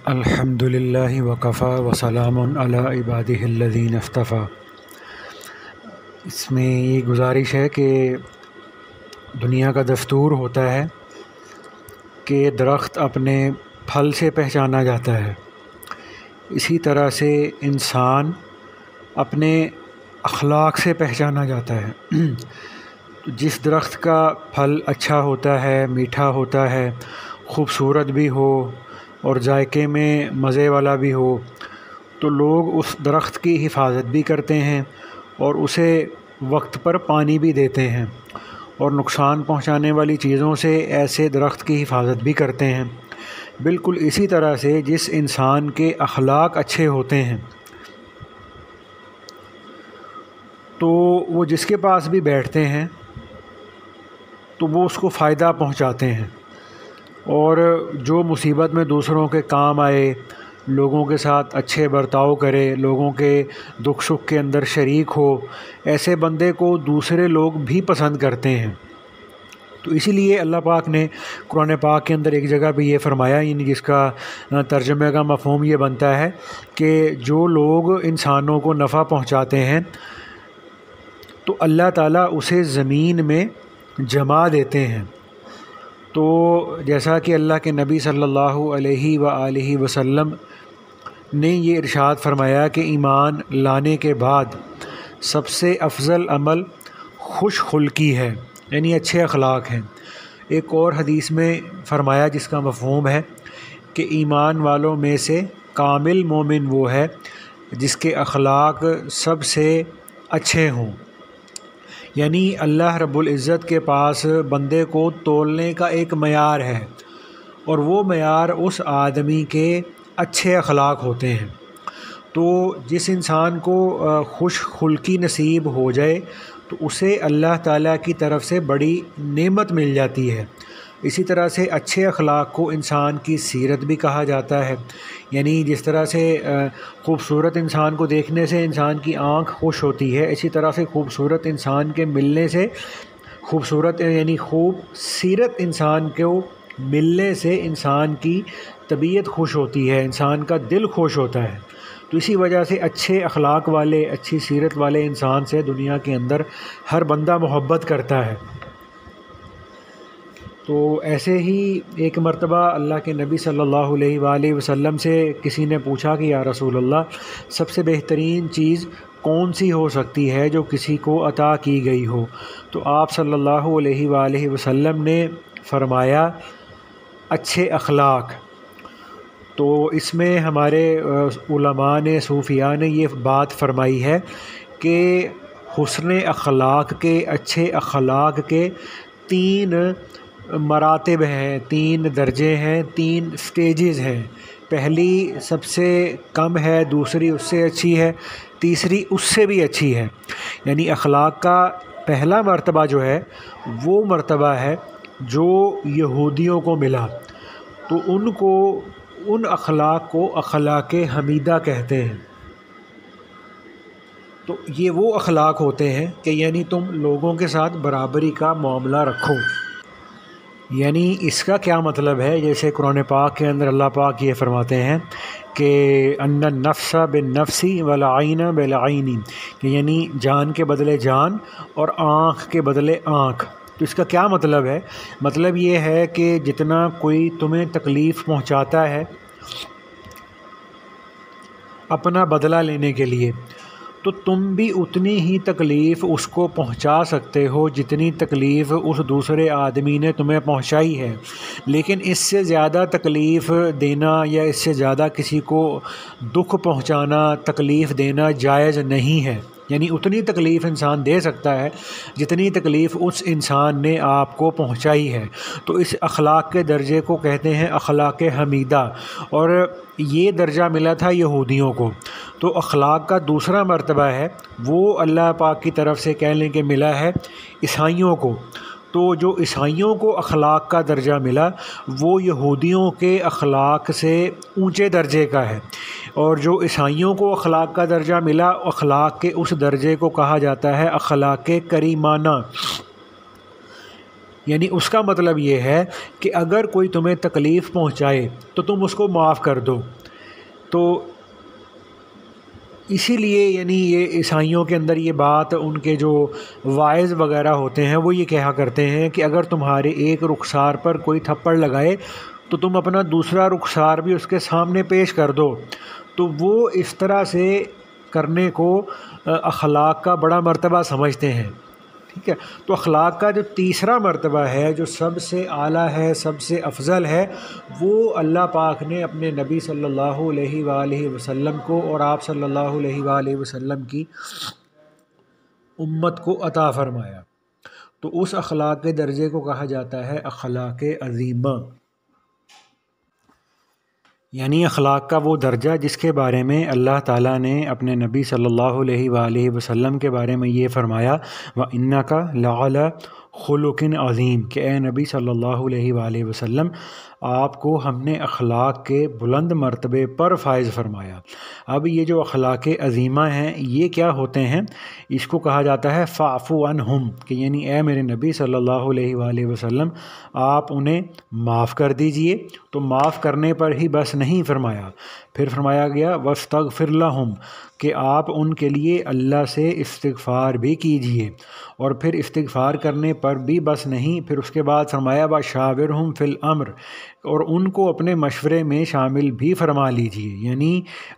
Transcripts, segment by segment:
الحمدللہ وکفیٰ وسلام علی عبادہ الذین اصطفیٰ۔ اس میں یہ گزارش ہے کہ دنیا کا دستور ہوتا ہے کہ درخت اپنے پھل سے پہچانا جاتا ہے، اسی طرح سے انسان اپنے اخلاق سے پہچانا جاتا ہے۔ جس درخت کا پھل اچھا ہوتا ہے، میٹھا ہوتا ہے، خوبصورت بھی ہو اور ذائقے میں مزے والا بھی ہو، تو لوگ اس درخت کی حفاظت بھی کرتے ہیں اور اسے وقت پر پانی بھی دیتے ہیں، اور نقصان پہنچانے والی چیزوں سے ایسے درخت کی حفاظت بھی کرتے ہیں۔ بالکل اسی طرح سے جس انسان کے اخلاق اچھے ہوتے ہیں تو وہ جس کے پاس بھی بیٹھتے ہیں تو وہ اس کو فائدہ پہنچاتے ہیں، اور جو مصیبت میں دوسروں کے کام آئے، لوگوں کے ساتھ اچھے برتاؤ کرے، لوگوں کے دکھ سکھ کے اندر شریک ہو، ایسے بندے کو دوسرے لوگ بھی پسند کرتے ہیں۔ تو اسی لیے اللہ پاک نے قرآن پاک کے اندر ایک جگہ پہ یہ فرمایا، یعنی جس کا ترجمے کا مفہوم یہ بنتا ہے کہ جو لوگ انسانوں کو نفع پہنچاتے ہیں تو اللہ تعالیٰ اسے زمین میں جما دیتے ہیں۔ تو جیسا کہ اللہ کے نبی صلی اللہ علیہ وآلہ وسلم نے یہ ارشاد فرمایا کہ ایمان لانے کے بعد سب سے افضل عمل خوش خلقی ہے، یعنی اچھے اخلاق ہیں۔ ایک اور حدیث میں فرمایا جس کا مفہوم ہے کہ ایمان والوں میں سے کامل مومن وہ ہے جس کے اخلاق سب سے اچھے ہوں، یعنی اللہ رب العزت کے پاس بندے کو تولنے کا ایک معیار ہے، اور وہ معیار اس آدمی کے اچھے اخلاق ہوتے ہیں۔ تو جس انسان کو خوش خلقی نصیب ہو جائے تو اسے اللہ تعالیٰ کی طرف سے بڑی نعمت مل جاتی ہے۔ اسی طرح سے اچھے اخلاق کو انسان کی سیرت بھی کہا جاتا ہے، یعنی جس طرح سے خوبصورت انسان کو دیکھنے سے انسان کی آنکھ خوش ہوتی ہے، اسی طرح سے خوبصورت انسان کے ملنے سے خوبصورت یعنی خوب سیرت انسان کو ملنے سے انسان کی طبیعت خوش ہوتی ہے، انسان کا دل خوش ہوتا ہے۔ تو اسی وجہ سے اچھے اخلاق والے، اچھی سیرت والے انسان سے دنیا کے اندر ہر بندہ محبت کرتا ہے۔ تو ایسے ہی ایک مرتبہ اللہ کے نبی صلی اللہ علیہ وآلہ وسلم سے کسی نے پوچھا کہ یا رسول اللہ، سب سے بہترین چیز کون سی ہو سکتی ہے جو کسی کو عطا کی گئی ہو؟ تو آپ صلی اللہ علیہ وآلہ وسلم نے فرمایا اچھے اخلاق۔ تو اس میں ہمارے علماء نے، صوفیاء نے یہ بات فرمائی ہے کہ حسن اخلاق کے، اچھے اخلاق کے 3 مراتب ہیں، 3 درجے ہیں، 3 سٹیجز ہیں۔ پہلی سب سے کم ہے، دوسری اس سے اچھی ہے، تیسری اس سے بھی اچھی ہے۔ یعنی اخلاق کا پہلا مرتبہ جو ہے وہ مرتبہ ہے جو یہودیوں کو ملا، تو ان اخلاق کو اخلاق حمیدہ کہتے ہیں۔ تو یہ وہ اخلاق ہوتے ہیں کہ یعنی تم لوگوں کے ساتھ برابری کا معاملہ رکھو۔ یعنی اس کا کیا مطلب ہے؟ جیسے قرآن پاک کے اندر اللہ پاک یہ فرماتے ہیں کہ ان النفس بالنفس والعین بالعین، کہ یعنی جان کے بدلے جان اور آنکھ کے بدلے آنکھ۔ تو اس کا کیا مطلب ہے؟ مطلب یہ ہے کہ جتنا کوئی تمہیں تکلیف پہنچاتا ہے اپنا بدلہ لینے کے لیے، تو تم بھی اتنی ہی تکلیف اس کو پہنچا سکتے ہو جتنی تکلیف اس دوسرے آدمی نے تمہیں پہنچائی ہے، لیکن اس سے زیادہ تکلیف دینا یا اس سے زیادہ کسی کو دکھ پہنچانا، تکلیف دینا جائز نہیں ہے۔ یعنی اتنی تکلیف انسان دے سکتا ہے جتنی تکلیف اس انسان نے آپ کو پہنچائی ہے۔ تو اس اخلاق کے درجے کو کہتے ہیں اخلاق حمیدہ، اور یہ درجہ ملا تھا یہودیوں کو۔ تو اخلاق کا دوسرا مرتبہ ہے وہ اللہ پاک کی طرف سے کہہ لیں کہ ملا ہے عیسائیوں کو۔ تو جو عیسائیوں کو اخلاق کا درجہ ملا وہ یہودیوں کے اخلاق سے اونچے درجے کا ہے، اور جو عیسائیوں کو اخلاق کا درجہ ملا، اخلاق کے اس درجے کو کہا جاتا ہے اخلاق کریمانہ۔ یعنی اس کا مطلب یہ ہے کہ اگر کوئی تمہیں تکلیف پہنچائے تو تم اس کو معاف کر دو۔ تو اسی لیے یعنی یہ عیسائیوں کے اندر یہ بات، ان کے جو واعظ وغیرہ ہوتے ہیں وہ یہ کہا کرتے ہیں کہ اگر تمہارے ایک رخسار پر کوئی تھپڑ لگائے تو تم اپنا دوسرا رخسار بھی اس کے سامنے پیش کر دو۔ تو وہ اس طرح سے کرنے کو اخلاق کا بڑا مرتبہ سمجھتے ہیں، ٹھیک ہے۔ تو اخلاق کا جو تیسرا مرتبہ ہے، جو سب سے اعلیٰ ہے، سب سے افضل ہے، وہ اللہ پاک نے اپنے نبی صلی اللہ علیہ وآلہ وسلم کو اور آپ صلی اللہ علیہ وآلہ وسلم کی امت کو عطا فرمایا۔ تو اس اخلاق کے درجے کو کہا جاتا ہے اخلاق عظیمہ، یعنی اخلاق کا وہ درجہ جس کے بارے میں اللہ تعالیٰ نے اپنے نبی صلی اللہ علیہ وآلہ وسلم کے بارے میں یہ فرمایا وَإِنَّكَ لَعَلَىٰ خُلُقٍ عظیم، کہ اے نبی صلی اللہ علیہ وآلہ وسلم آپ کو ہم نے اخلاق کے بلند مرتبے پر فائز فرمایا۔ اب یہ جو اخلاق عظیمہ ہیں یہ کیا ہوتے ہیں؟ اس کو کہا جاتا ہے فَاعْفُ عَنْهُمْ، کہ یعنی اے میرے نبی صلی اللہ علیہ وآلہ وسلم آپ انہیں معاف کر دیجئے۔ تو معاف کرنے پر ہی بس نہیں فرمایا، پھر فرمایا گیا وَاسْتَغْفِرْ لَهُمْ، کہ آپ ان کے لیے اللہ سے استغفار بھی کیجئے۔ اور پھر استغفار کرنے پر بھی بس نہیں، پھر اس کے بعد فرمایا وَشَاوِرْهُمْ فِي الْأَمْرِ، اور ان کو اپنے مشورے میں شامل بھی فرما لیجئے۔ یعنی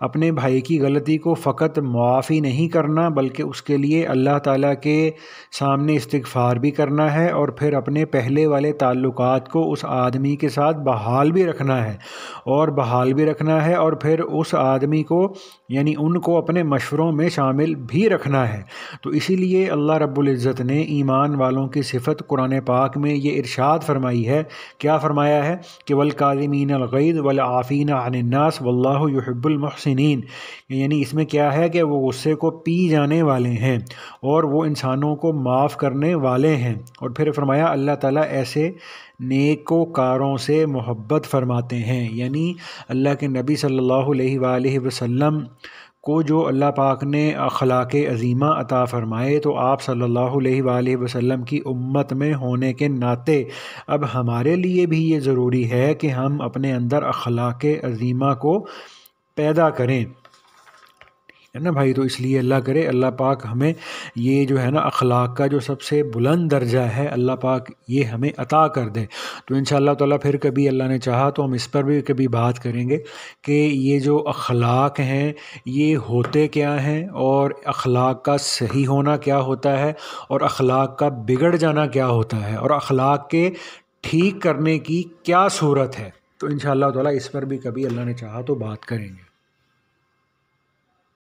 اپنے بھائی کی غلطی کو فقط معاف ہی نہیں کرنا بلکہ اس کے لیے اللہ تعالیٰ کے سامنے استغفار بھی کرنا ہے، اور پھر اپنے پہلے والے تعلقات کو اس آدمی کے ساتھ بحال بھی رکھنا ہے، اور پھر اس آدمی کو یعنی ان کو اپنے مشوروں میں شامل بھی رکھنا ہے۔ تو اسی لیے اللہ رب العزت نے ایمان والوں کی صفت قرآن پاک میں یہ ارشاد فرمائی ہے، کیا فرمایا ہے کہ وَالْكَاظِمِينَ الْغَيْظَ وَالْعَافِينَ عَنِ النَّاسِ وَاللَّهُ يُحِبُّ الْمُحْسِنِينَ، یعنی اس میں کیا ہے کہ وہ غصے کو پی جانے والے ہیں اور وہ انسانوں کو معاف کرنے والے ہیں۔ اور پھر فرمایا اللہ تعالیٰ ایسے نیکوکاروں سے محبت فرماتے ہیں، یعنی اللہ کے نبی صلی اللہ علیہ وآلہ وسلم کو جو اللہ پاک نے اخلاق عظیمہ عطا فرمائے، تو آپ صلی اللہ علیہ وآلہ وسلم کی امت میں ہونے کے ناطے اب ہمارے لیے بھی یہ ضروری ہے کہ ہم اپنے اندر اخلاق عظیمہ کو پیدا کریں، ہے نا بھائی۔ تو اس لیے اللہ کرے اللہ پاک ہمیں یہ جو ہے نا اخلاق کا جو سب سے بلند درجہ ہے اللہ پاک یہ ہمیں عطا کر دے۔ تو انشاءاللہ تعالیٰ پھر کبھی اللہ نے چاہا تو ہم اس پر بھی کبھی بات کریں گے کہ یہ جو اخلاق ہیں یہ ہوتے کیا ہیں، اور اخلاق کا صحیح ہونا کیا ہوتا ہے، اور اخلاق کا بگڑ جانا کیا ہوتا ہے، اور اخلاق کے ٹھیک کرنے کی کیا صورت ہے۔ تو انشاءاللہ تعالیٰ اس پر بھی کبھی اللہ نے چاہا تو بات کریں گے۔